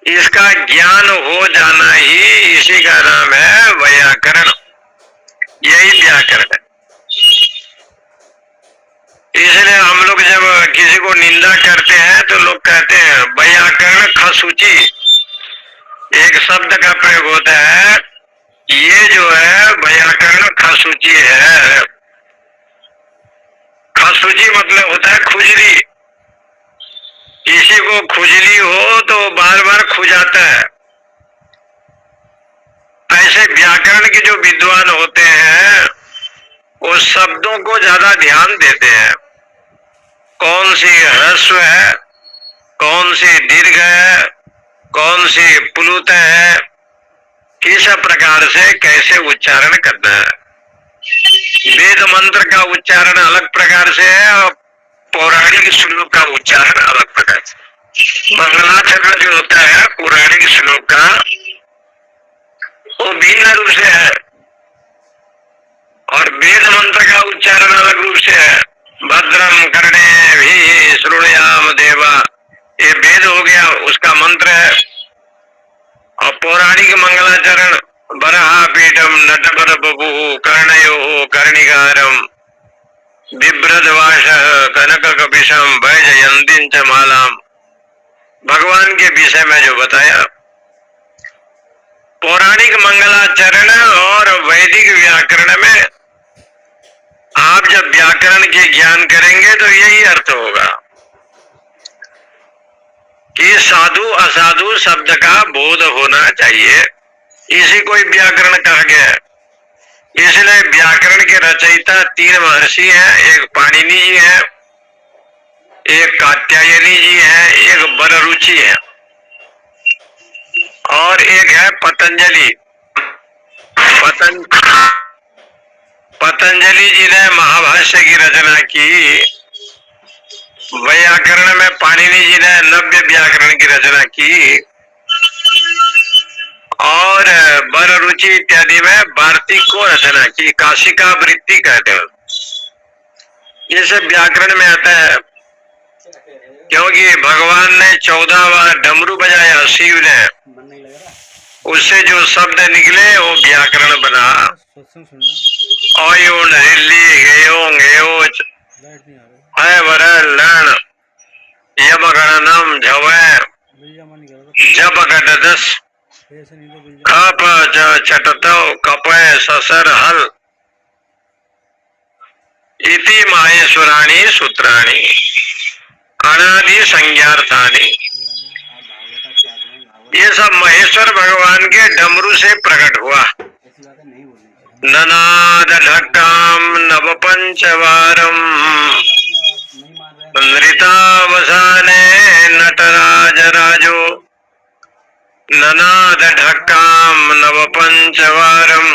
इसका ज्ञान हो जाना ही इसी का नाम है व्याकरण। यही व्याकरण है। इसलिए हम लोग जब किसी को निंदा करते हैं तो लोग कहते हैं व्याकरण खसूची, एक शब्द का प्रयोग होता है, ये जो है व्याकरण खसूची है। खसूची मतलब होता है खुजली। किसी को खुजली हो तो बार बार खुजाता है। ऐसे व्याकरण के जो विद्वान होते हैं, वो शब्दों को ज्यादा ध्यान देते हैं। कौन सी ह्रस्व है, कौन सी दीर्घ है, कौन सी प्लुत है, किस प्रकार से कैसे उच्चारण करना है। वेद मंत्र का उच्चारण अलग प्रकार से है और पौराणिक श्लोक का उच्चारण अलग प्रकार से। मंगलाचरण जो होता है पौराणिक श्लोक का, वो भिन्न रूप से है और वेद मंत्र का उच्चारण अलग रूप से है। भद्रम कर्णे भी श्रुणयाम देवा, ये वेद हो गया, उसका मंत्र है। और पौराणिक मंगलाचरण बरहा पीठम नटवर बभु कर्णयो कर्णिकारम बिभ्रदवाश कनक कपिशम वैजयंती च मालाम, भगवान के विषय में जो बताया। पौराणिक मंगलाचरण और वैदिक व्याकरण में आप जब व्याकरण के ज्ञान करेंगे तो यही अर्थ होगा कि साधु असाधु शब्द का बोध होना चाहिए। इसी को व्याकरण कहा गया है। इसलिए व्याकरण के रचयिता 3 महर्षि हैं, एक पाणिनि जी है, एक कात्यायनी जी है, एक बररुचि है और एक है पतंजलि। पतंजलि जी ने महाभाष्य की रचना की। व्याकरण में पाणिनि जी ने नव्य व्याकरण की रचना की और बररुचि इत्यादि में वार्तिक को रचना की। काशिका वृत्ति कहते हैं। ये सब व्याकरण में आता है क्योंकि भगवान ने 14 बार डमरू बजाया, शिव ने, उससे जो शब्द निकले वो व्याकरण बना। ओयो नरिल्ली गेयो गेयोच है वर लण यम गणनम झवै जब गडदस खप छटतौ कपय ससर हल इति माहेश्वराणी सूत्राणी अनादि संज्ञार्थानी। ये सब महेश्वर भगवान के डमरू से प्रकट हुआ। ननाद ढक्काम नव पंचवारम नृतावसाने नटराज राजो ननाद ढक्काम नव पंचवारम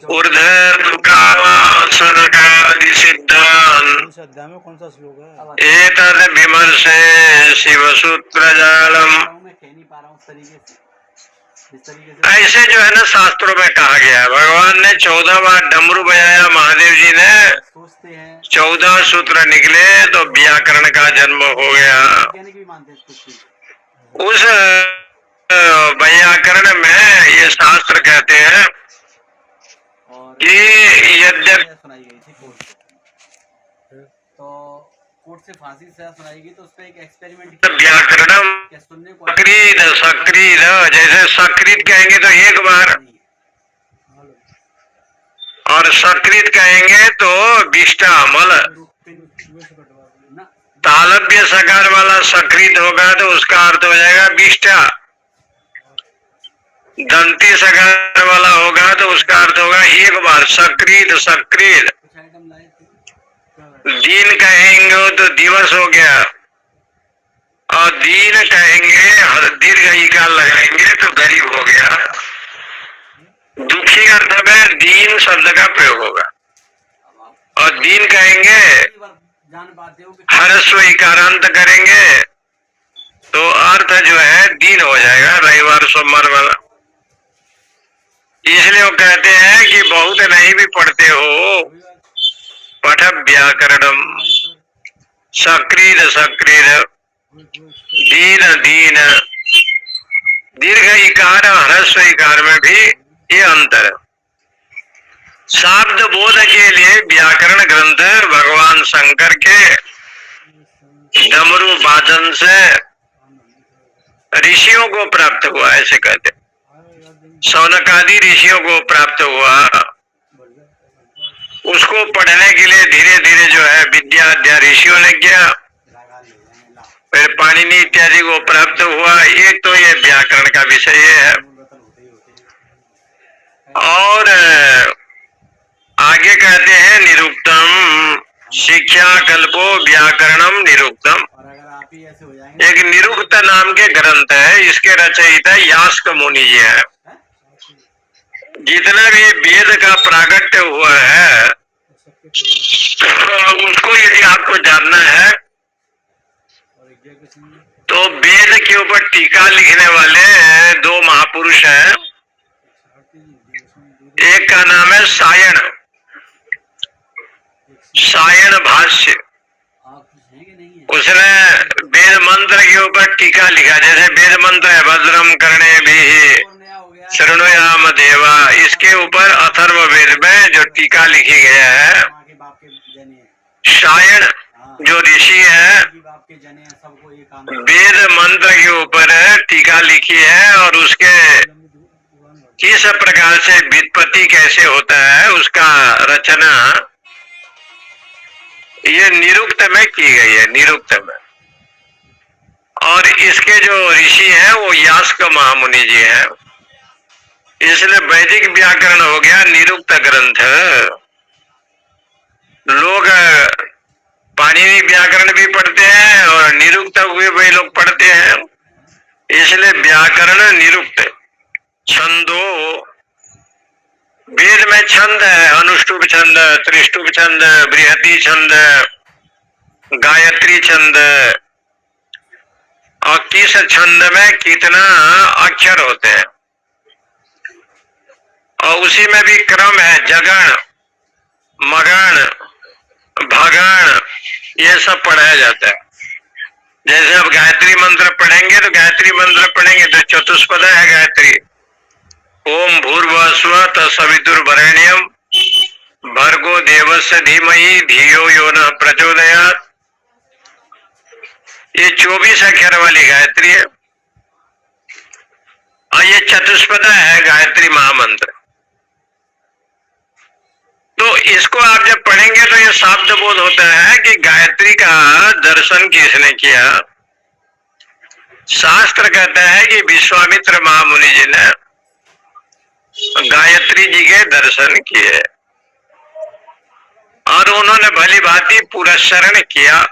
ऊर्ध्वकामासनकादि सिद्धान एतद विमर्शे शिव सूत्र जालम। ऐसे जो है ना शास्त्रों में कहा गया है। भगवान ने 14 बार डमरू बजाया, महादेव जी ने 14 सूत्र निकले तो व्याकरण का जन्म हो गया। उस व्याकरण में ये शास्त्र कहते हैं कि यद्यपि सुनाई गई थी कोर्ट से, तो कोर्ट से फांसी सजा सुनाई गई, तो उस पर एक एक्सपेरिमेंट व्याकरणम क्या सुनने को सकृत सकृत, जैसे सकृत कहेंगे तो एक बार, और सकृत कहेंगे तो विष्टा मल, तालव्य सकार वाला सकृत होगा तो उसका अर्थ हो जाएगा विष्टा, दंती सकार वाला होगा तो उसका अर्थ होगा एक बार, सकृत सकृत। कुछ आइटम लाए थे, दिन कहेंगे तो दिवस हो गया, और दीन कहेंगे दीर्घ इकार लगाएंगे तो गरीब हो गया। दुखी अर्थ में दीन शब्द का प्रयोग होगा, और दीन कहेंगे जान पाते हो कि हर्स्व इकारांत करेंगे तो अर्थ जो है दीन हो जाएगा, रविवार सोमवार वाला। इसलिए वो कहते हैं कि बहुत नहीं भी पढ़ते हो, पठ व्याकरणम सकृत सकृत, दीन दीन, दीर्घ इकार ह्रस्व इकार में भी ये अंतर है। शब्द बोध के लिए व्याकरण ग्रंथ भगवान शंकर के डमरू वादन से ऋषियों को प्राप्त हुआ, ऐसे कहते। सौनकादि ऋषियों को प्राप्त हुआ, उसको पढ़ने के लिए धीरे धीरे जो है विद्या अध्ययन ऋषियों ने किया, फिर पाणिनि इत्यादि को प्राप्त हुआ। एक तो ये व्याकरण का विषय है, और आगे कहते हैं निरुक्तम शिक्षा कल्पो व्याकरणम निरुक्तम। और अगर आप ही ऐसे हो जाएंगे, एक निरुक्त नाम के ग्रंथ है, इसके रचयिता यास्क मुनि जी है। जितना भी वेद का प्रागट्य हुआ है उसको यदि आपको जानना है तो वेद के ऊपर टीका लिखने वाले दो महापुरुष हैं। एक का नाम है सायण, सायण भाष्य, आप हैं कि नहीं है? उसने वेद मंत्र के ऊपर टीका लिखा। जैसे वेद मंत्र है भद्रम करणे भी और नया हो गया, शरणोयाम देवा, इसके ऊपर अथर्व वेद में जो टीका लिखी गया है, माँ के बाप के जने हैं, सायण हाँ, जो ऋषि है की बाप के जने हैं, सबको ये काम वेद मंत्र के ऊपर टीका लिखी है, और उसके किस प्रकार से व्युत्पत्ति कैसे होता है उसका रचना ये निरुक्त में की गई है, निरुक्त में। और इसके जो ऋषि हैं वो यास्क महामुनि जी हैं। इसलिए वैदिक व्याकरण हो गया निरुक्त ग्रंथ। लोग पाणिनि व्याकरण भी पढ़ते हैं और निरुक्त हुए वही लोग पढ़ते हैं, इसलिए व्याकरण निरुक्त। छंदो, वेद में छंद है, अनुष्टुप छंद, त्रिष्टुप छंद, बृहति छंद, गायत्री छंद, और किस छंद में कितना अक्षर होते हैं, और उसी में भी क्रम है, जगण, मगण, भगण, ये सब पढ़ाया जाता है। जैसे अब गायत्री मंत्र पढ़ेंगे तो गायत्री मंत्र पढ़ेंगे तो चतुष्पद है गायत्री, ओम भूर्भुवस्सुवः तत्सवितुर्वरेण्यं भर्गो देवस्य धीमहि धियो यो नः प्रचोदयात्। ये 24 अक्षर वाली गायत्री है, और ये चतुष्पद है गायत्री महामंत्र। तो इसको आप जब पढ़ेंगे तो ये शब्द बोध होता है कि गायत्री का दर्शन किसने किया। शास्त्र कहता है कि विश्वामित्र महामुनि जी ने गायत्री जी के दर्शन किए, और उन्होंने भली भांति पुरस्चरण किया।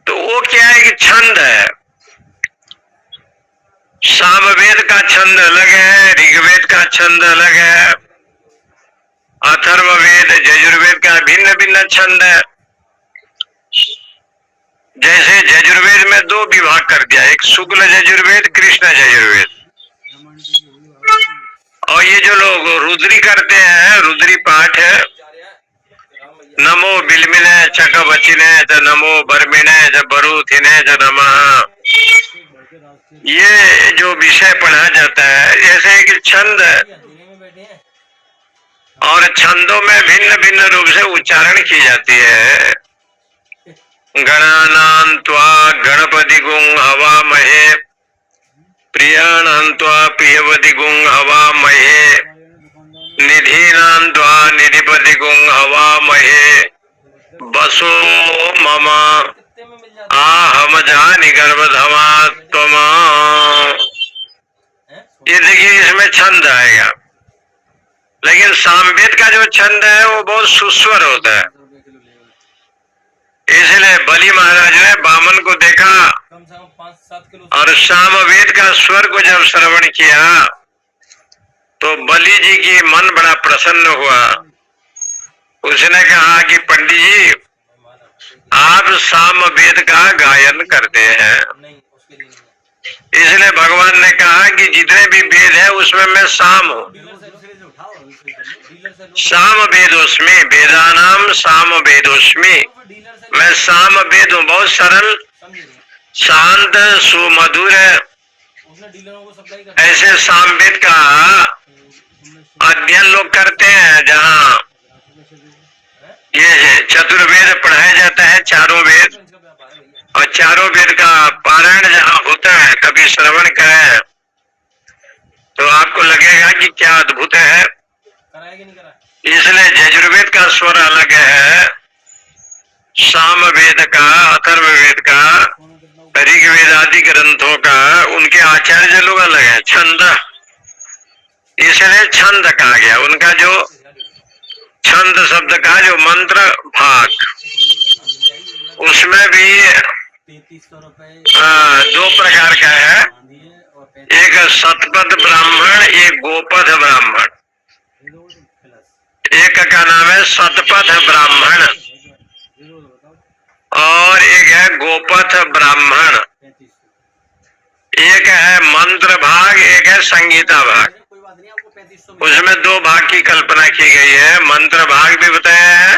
तो वो क्या है कि छंद है, सामवेद का छंद अलग है, ऋग्वेद का छंद अलग है, अथर्ववेद यजुर्वेद का भिन्न भिन्न छंद है। जैसे यजुर्वेद में 2 विभाग कर दिया, एक शुक्ल यजुर्वेद, कृष्ण यजुर्वेद। और ये जो लोग रुद्री करते हैं, रुद्री पाठ है, नमो बिलमिने चक बचिने च नमो बर्मिने च बरूथिने च नमः, ये जो विषय पढ़ा जाता है, जैसे एक छंद और छंदों में भिन्न भिन्न रूप से उच्चारण की जाती है। गणानां त्वा गणपति गुं हवामहे प्रियाणां त्वा प्रियपति गुं हवामहे निधीनां त्वा निधिपति गुं हवामहे बसो मम आहम जानि गर्भधमा त्वमा। ये देखिए इसमें छंद आएगा, लेकिन सामवेद का जो छंद है वो बहुत सुस्वर होता है। इसलिए बलि महाराज ने बामन को देखा कम से कम 5-7 किलो और सामवेद का स्वर को जब श्रवण किया तो बलि जी की मन बड़ा प्रसन्न हुआ। उसने कहा कि पंडित जी आप सामवेद का गायन करते हैं, नहीं, उसके लिए नहीं। इसलिए भगवान ने कहा कि जितने भी वेद है उसमें मैं साम हूँ। साम वेदोस्मि, वेदानाम साम वेदोस्मि, मैं साम वेद हूँ। बहुत सरल, शांत, सुमधुर ऐसे सामवेद का अध्ययन लोग करते हैं। जहाँ ये चतुर्वेद पढ़ाया जाता है, चारों वेद, और चारों वेद का पारायण जहाँ होता है, कभी श्रवण करें तो आपको लगेगा कि क्या अद्भुत है। इसलिए यजुर्वेद का स्वर अलग है, सामवेद का, अथर्ववेद का, ऋग्वेद आदि ग्रंथों का उनके आचार्य लोग अलग है। छंद, इसलिए छंद कहा गया। उनका जो छंद शब्द का जो मंत्र भाग, उसमें भी 3300 रुपए 2 प्रकार का है, एक शतपथ ब्राह्मण, एक गोपथ ब्राह्मण। एक का नाम है शतपथ ब्राह्मण और एक है गोपथ ब्राह्मण। एक है मंत्र भाग, एक है संगीता भाग। उसमें 2 भाग की कल्पना की गई है, मंत्र भाग भी बताया है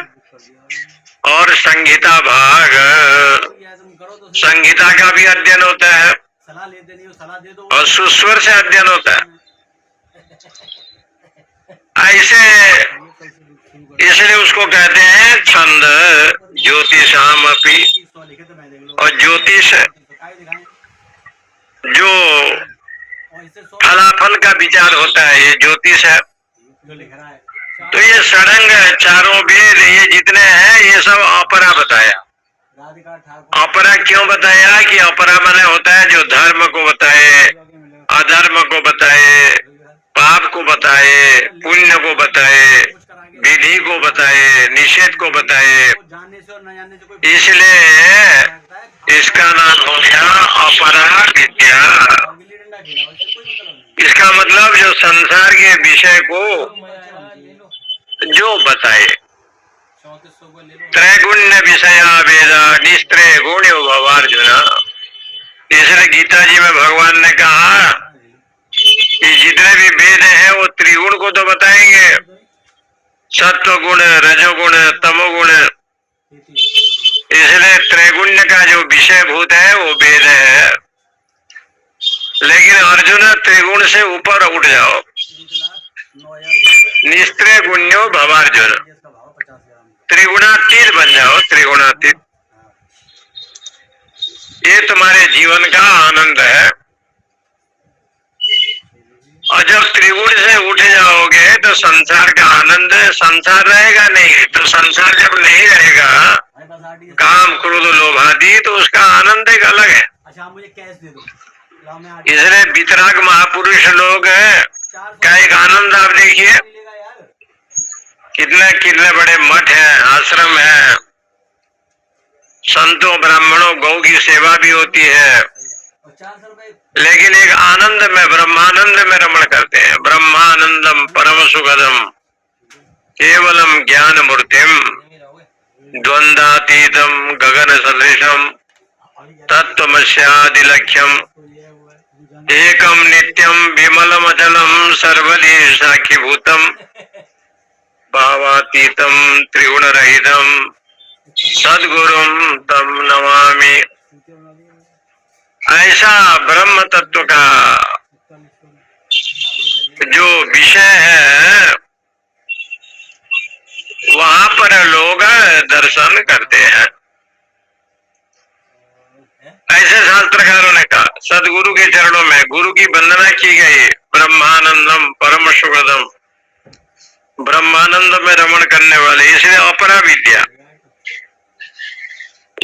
और संगीता भाग। संगीता का भी अध्ययन होता है और सुस्वर से अध्ययन होता है। ऐसे इसलिए उसको कहते हैं छंद ज्योतिषाम अपि। और ज्योतिष जो फलाफल का विचार होता है, ये ज्योतिष है। तो ये षडंग चारों वेद ये जितने हैं ये सब अपरा बताया। अपरा क्यों बताया कि अपरा माने होता है जो धर्म को बताए, अधर्म को बताए, पाप को बताए, पुण्य को बताए, विधि को बताए, निषेध को बताए। इसलिए इसका नाम हो गया अपरा विद्या। इसका मतलब जो संसार के विषय को जो बताए। त्रैगुण्य विषया वेदा निस्त्रय गुण्यो भवार्जुना। इसलिए गीता जी में भगवान ने कहा कि जितने भी वेद हैं वो त्रिगुण को तो बताएंगे, सत्व गुण, रजोगुण, तमोगुण। इसलिए त्रैगुण्य का जो विषय भूत है वो वेद है। लेकिन अर्जुन त्रिगुण से ऊपर उठ जाओ, निस्त्रय गुण्यो भवार्जुन, त्रिगुणातीत बन जाओ, त्रिगुणातीत। ये तुम्हारे जीवन का आनंद है। और जब त्रिगुण से उठ जाओगे तो संसार का आनंद, संसार रहेगा नहीं। तो संसार जब नहीं रहेगा, काम क्रोध लोभ आदि, तो उसका आनंद एक अलग है। इसलिए वितराग महापुरुष लोग का एक आनंद आप देखिए, कितने कितने बड़े मठ है, आश्रम है, संतों ब्राह्मणों गौ की सेवा भी होती है, लेकिन एक आनंद में, ब्रह्मानंद में रमण करते हैं। ब्रह्मानंदम परम सुखदम केवलम ज्ञान मूर्तिम द्वंद्वातीतम गगन सदृशम तत्वमस्यादिलक्ष्यम एकम नित्यम विमलम अचलम सर्वदी साक्षीभूतम भावातीतम त्रिगुण रहितम सद्गुरुम तम नमामि। ऐसा ब्रह्म तत्व का जो विषय है वहां पर लोग दर्शन करते हैं। ऐसे शास्त्रकारों ने कहा। सदगुरु के चरणों में गुरु की वंदना की गई। ब्रह्मानंदम परम सुखदम, ब्रह्मानंद में रमण करने वाले, इसलिए अपरा विद्या।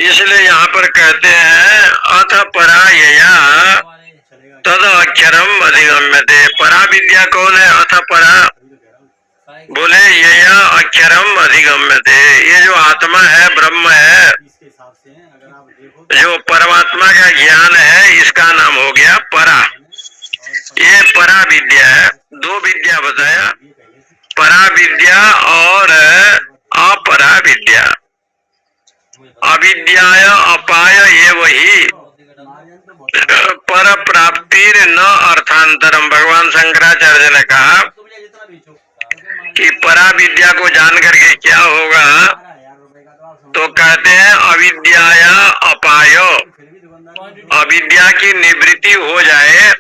इसलिए यहाँ पर कहते हैं अथ परा यया तद अक्षरम अधिगम्यते। परा विद्या कौन है? अथ परा बोले यया अक्षरम अधिगम्यते। ये जो आत्मा है, ब्रह्म है, जो परमात्मा का ज्ञान है, इसका नाम हो गया परा। ये परा विद्या है। दो विद्या बताया, परा विद्या और अपरा विद्या। अविद्याय अपाय ये वही पर प्राप्ति न अर्थांतरम। भगवान शंकराचार्य ने कहा कि परा विद्या को जान करके क्या होगा, तो कहते हैं अविद्याय अपाय, अविद्या की निवृत्ति हो जाए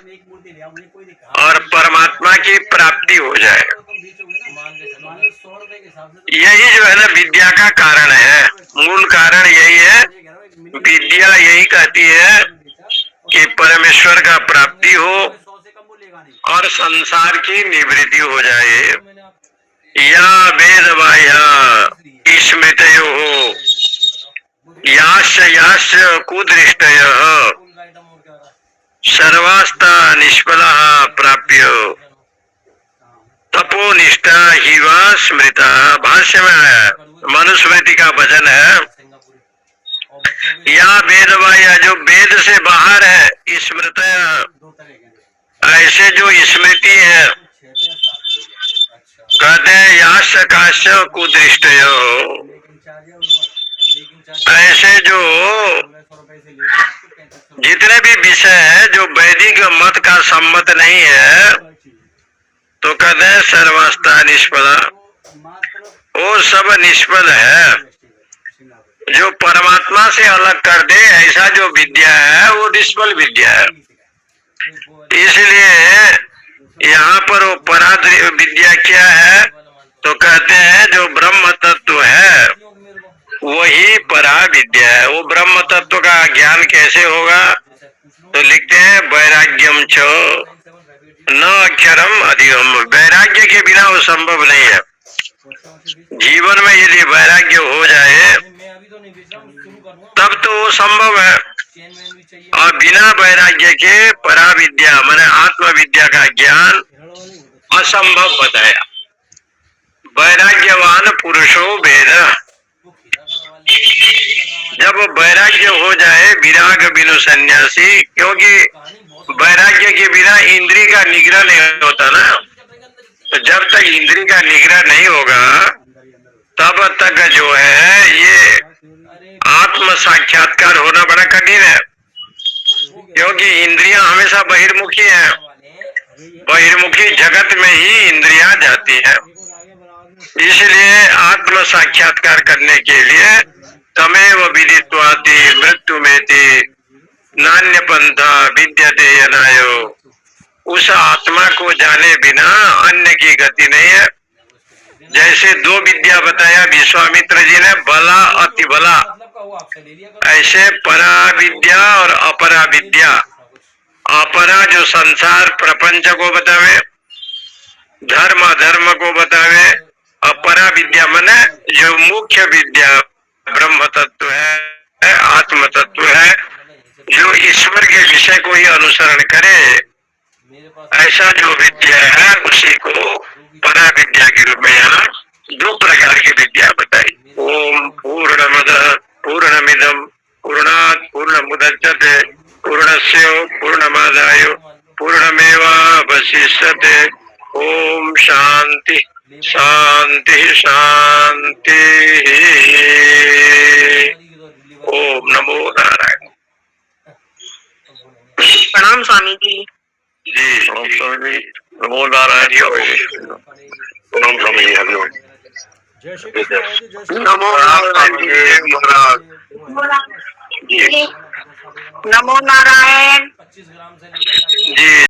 और परमात्मा की प्राप्ति हो जाए। यही जो है ना विद्या का कारण है, मूल कारण यही है। विद्या यही कहती है कि परमेश्वर का प्राप्ति हो और संसार की निवृत्ति हो जाए। या वेद बाह्य स्मृतयो हो, याश्च याश्च कुदृष्टयः सर्वास्ता निष्फला प्राप्य तपोनिष्ठा ही वा स्मृता। भाष्य में है, मनुस्मृति का वचन है। या वेद बाह्य, जो वेद से बाहर है, स्मृत, ऐसे जो स्मृति है, कहते हैं याश काश कुदृष्टय, ऐसे जो जितने भी विषय है जो वैदिक मत का सम्मत नहीं है, तो कहते हैं सर्वास्ता निष्फला, वो सब निष्फल है। जो परमात्मा से अलग कर दे ऐसा जो विद्या है वो निष्फल विद्या है। इसलिए यहाँ पर वो परा विद्या क्या है, तो कहते हैं जो ब्रह्म तत्व है वही परा विद्या है। वो ब्रह्म तत्व का ज्ञान कैसे होगा, तो लिखते हैं वैराग्यम च न अक्षरम अधिगम। वैराग्य के बिना वो संभव नहीं है। जीवन में यदि वैराग्य हो जाए तब तो वो संभव है, और बिना वैराग्य के परा विद्या माने आत्म विद्या का ज्ञान असंभव बताया। वैराग्यवान पुरुषो वेद। जब वैराग्य हो जाए, विराग बिनु सन्यासी, क्योंकि वैराग्य के बिना इंद्रिय का निग्रह नहीं होता ना। तो जब तक इंद्रिय का निग्रह नहीं होगा तब तक जो है ये आत्म साक्षात्कार होना बड़ा कठिन है, क्योंकि इंद्रियां हमेशा बहिर्मुखी हैं। बहिर्मुखी जगत में ही इंद्रियां जाती है। इसलिए आत्म साक्षात्कार करने के लिए तमेव विदित्वाति मृत्युमेति नान्य पंथा विद्यते यनायो। उस आत्मा को जाने बिना अन्य की गति नहीं है। जैसे दो विद्या बताया विश्वामित्र जी ने, बला अति बला, ऐसे परा विद्या और अपरा विद्या। अपरा जो संसार प्रपंच को बतावे, धर्म अधर्म को बतावे, अपरा विद्या माने जो मुख्य विद्या ब्रह्म तत्व है, आत्म तत्व है, जो ईश्वर के विषय को ही अनुसरण करे, ऐसा जो विद्या है उसी को परा विद्या के रूप में यहाँ दो प्रकार की विद्या बताई। ओम पूर्णमद पूर्णमिदम पूर्णात् पूर्णमुदच्यते पूर्णस्य पूर्णमादाय पूर्णमेवावशिष्यते। ओम शांति शांति शांति। ओम नमो नारायण। प्रणाम स्वामी जी। जी नमो नारायण जी। प्रणाम स्वामी जी। हरिओम। जय श्री कृष्ण महाराज जी, जय श्री नमो महाराज जी। नमो नारायण जी।